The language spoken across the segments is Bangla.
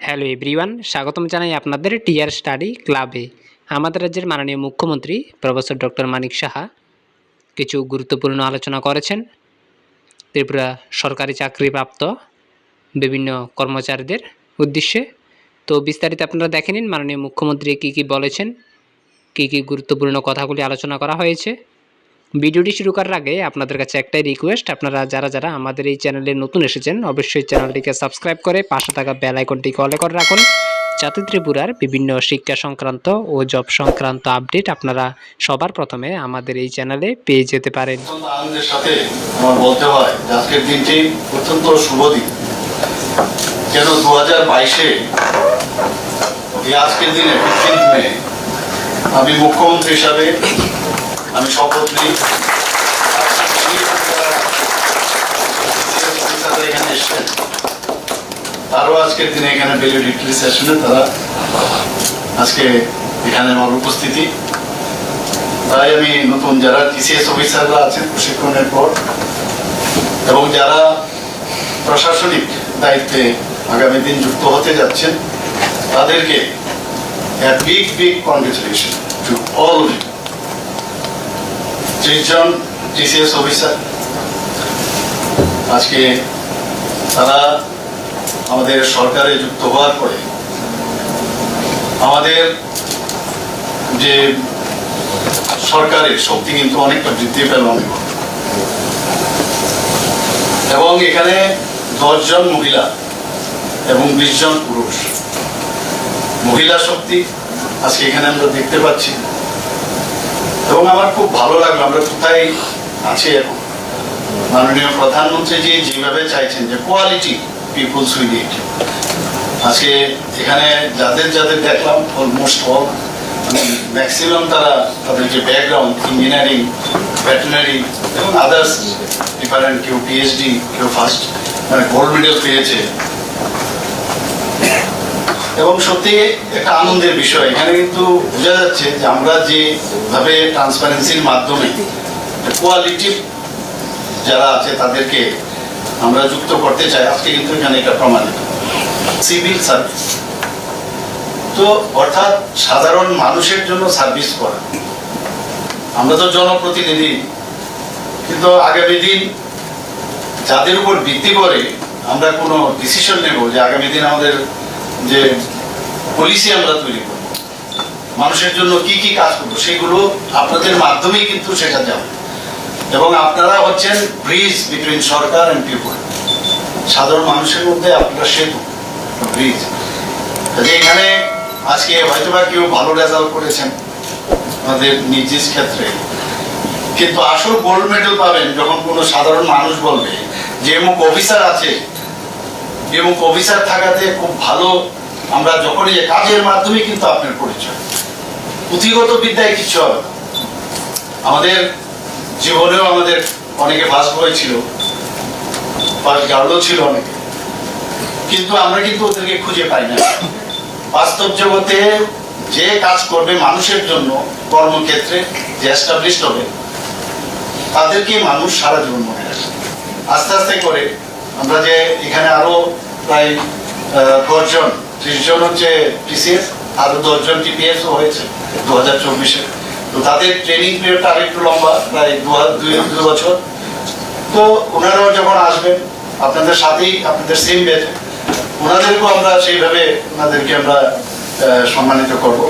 হ্যালো এভরিওয়ান, স্বাগতম জানাই আপনাদের টিআর স্টাডি ক্লাবে। আমাদের রাজ্যের মাননীয় মুখ্যমন্ত্রী প্রফেসর ডক্টর মানিক সাহা কিছু গুরুত্বপূর্ণ আলোচনা করেছেন ত্রিপুরা সরকারি চাকরিপ্রাপ্ত বিভিন্ন কর্মচারীদের উদ্দেশ্যে। তো বিস্তারিত আপনারা দেখে নিন মাননীয় মুখ্যমন্ত্রী কী বলেছেন, কী গুরুত্বপূর্ণ কথাগুলি আলোচনা করা হয়েছে। ভিডিওটি শুরু করার আগে আপনাদের কাছে একটাই রিকোয়েস্ট, আপনারা যারা আমাদের এই চ্যানেলে নতুন এসেছেন অবশ্যই চ্যানেলটিকে সাবস্ক্রাইব করে পাশে থাকা বেল আইকনটিকে অলে করে রাখুন, যাতে ত্রিপুরার বিভিন্ন শিক্ষা সংক্রান্ত ও জব সংক্রান্ত আপডেট আপনারা সবার প্রথমে আমাদের এই চ্যানেলে পেয়ে যেতে পারেন। আনন্দের সাথে আমার বলতে হয় যে আজকের দিনটি অত্যন্ত শুভ দিন। কেন 2022-এ এই আজকের দিনে 15 মে আমি মুখ্যমন্ত্রী হিসাবে আমি শপথ নিই। এখানে এসছেন, তারও আজকের দিনে এখানে ভ্যালিডিটি সেশনে তারা আজকে এখানে আমার উপস্থিতি। তাই আমি নতুন যারা টিসিএস অফিসাররা আছেন প্রশিক্ষণের পর এবং যারা প্রশাসনিক দায়িত্বে আগামী দিন যুক্ত হতে যাচ্ছেন তাদেরকে big congratulation to all of you. 30 জন টিসিএস অফিসার আজকে তারা আমাদের সরকারে যুক্ত হওয়ার পরে আমাদের যে সরকারের শক্তি কিন্তু অনেকটা বৃদ্ধি পেল এবং এখানে 10 জন মহিলা এবং 20 জন পুরুষ। মহিলা শক্তি আজকে এখানে আমরা দেখতে পাচ্ছি এবং আমার খুব ভালো লাগলো। আমরা কোথায় আছি এখন, মাননীয় প্রধানমন্ত্রী জি যেভাবে চাইছেন যে কোয়ালিটি পিপলস উইথ ইট। আজকে এখানে যাদের দেখলাম অলমোস্ট অল ম্যাক্সিমাম তারা তাদের যে ব্যাকগ্রাউন্ড ইঞ্জিনিয়ারিং, ভেটেরিনারি এবং আদার্স ডিফারেন্ট, কেউ পিএইচডি, কেউ ফার্স্ট গোল্ড মেডেল পেয়েছে। এবং সত্যি একটা আনন্দের বিষয়, এখানে কিন্তু বোঝা যাচ্ছে যে আমরা যেভাবে ট্রান্সপারেন্সির মাধ্যমে কোয়ালিটি যারা আছে তাদেরকে আমরা যুক্ত করতে চাই। আজকে কিন্তু এখানে এটা প্রমাণিত। সিভিল সার্ভিস তো অর্থাৎ সাধারণ মানুষের জন্য সার্ভিস করা। আমরা তো জনপ্রতিনিধি, কিন্তু আগামী দিন যাদের উপর ভিত্তি করে আমরা কোনো ডিসিশন নেব যে আগামী দিন আমাদের যে পলিসি আমরা তৈরি করব, মানুষের জন্য কি কাজ করবো, সেগুলো আপনাদের মাধ্যমেই কিন্তু সেটা যাবে। এবং আপনারা হচ্ছেন ব্রিজ বিটুইন সরকার এন্ড পিপল। সাধারণ মানুষের মধ্যে আপনারা সেতু, ব্রিজ। এখানে আজকে হয়তোবা কেউ ভালো রেজাল্ট করেছেন আমাদের নিজ ক্ষেত্রে, কিন্তু আসল গোল্ড মেডেল পাবেন যখন কোনো সাধারণ মানুষ বলবে যে এমুক অফিসার আছে, এমুক অফিসার থাকাতে খুব ভালো। আমরা যখনই কাজের মাধ্যমে কিন্তু আপনার পরিচয়, পুঁথিগত বিদ্যায় কিছু হবে না। আমাদের জীবনেও আমাদের অনেকে ফার্স্ট বয় ছিল, ফার্স্ট গার্লও ছিল অনেকে, কিন্তু আমরা কিন্তু ওদেরকে খুঁজে পাই না। বাস্তব জগতে যে কাজ করবে মানুষের জন্য কর্মক্ষেত্রে যে এস্টাবলিশড হবে তাদেরকে মানুষ সারা জীবন মনে রাখে। আস্তে আস্তে করে আমরা যে এখানে আরো প্রায় 10 জন 30 জন হচ্ছে টিসিএস, আরো 10 জন টিপিএসও হয়েছে 2024-এ। তো তাদের ট্রেনিং পিরিয়ডটা আরেকটু লম্বা, প্রায় 2 বছর। তো ওনারাও যখন আসবেন আপনাদের সাথেই, আপনাদের সেম ব্যাচে, ওনাদেরকেও আমরা সেইভাবে ওনাদেরকে আমরা সম্মানিত করব।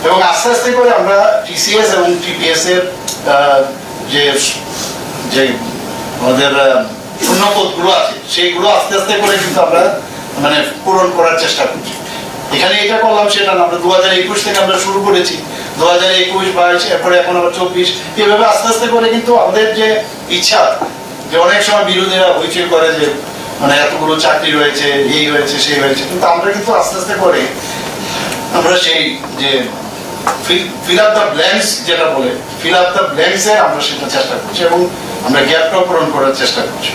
এবং আস্তে আস্তে করে আমরা টিসিএস এবং টিপিএস এর যে আমাদের শূন্যপদগুলো আছে সেইগুলো আস্তে আস্তে করে কিন্তু আমরা পূরণ করার চেষ্টা করছি। এখানে এটা করলাম সেটা না, আমরা 2021 থেকে আমরা শুরু করেছি, 2021, 22, এরপরে এখন আবার 24, এভাবে আস্তে আস্তে করে কিন্তু আমাদের যে ইচ্ছা, যে অনেক সময় বিরোধীরা হইচই করে যে এতগুলো চাকরি রয়েছে, এই হয়েছে সেই হয়েছে, কিন্তু আমরা কিন্তু আস্তে আস্তে করে আমরা সেই যে ফিল আপ দ্য ব্ল্যাঙ্কস যেটা বলে, ফিল আপ দ্য ব্ল্যাঙ্কস এর আমরা সেটা চেষ্টা করছি এবং আমরা গ্যাপটা পূরণ করার চেষ্টা করছি।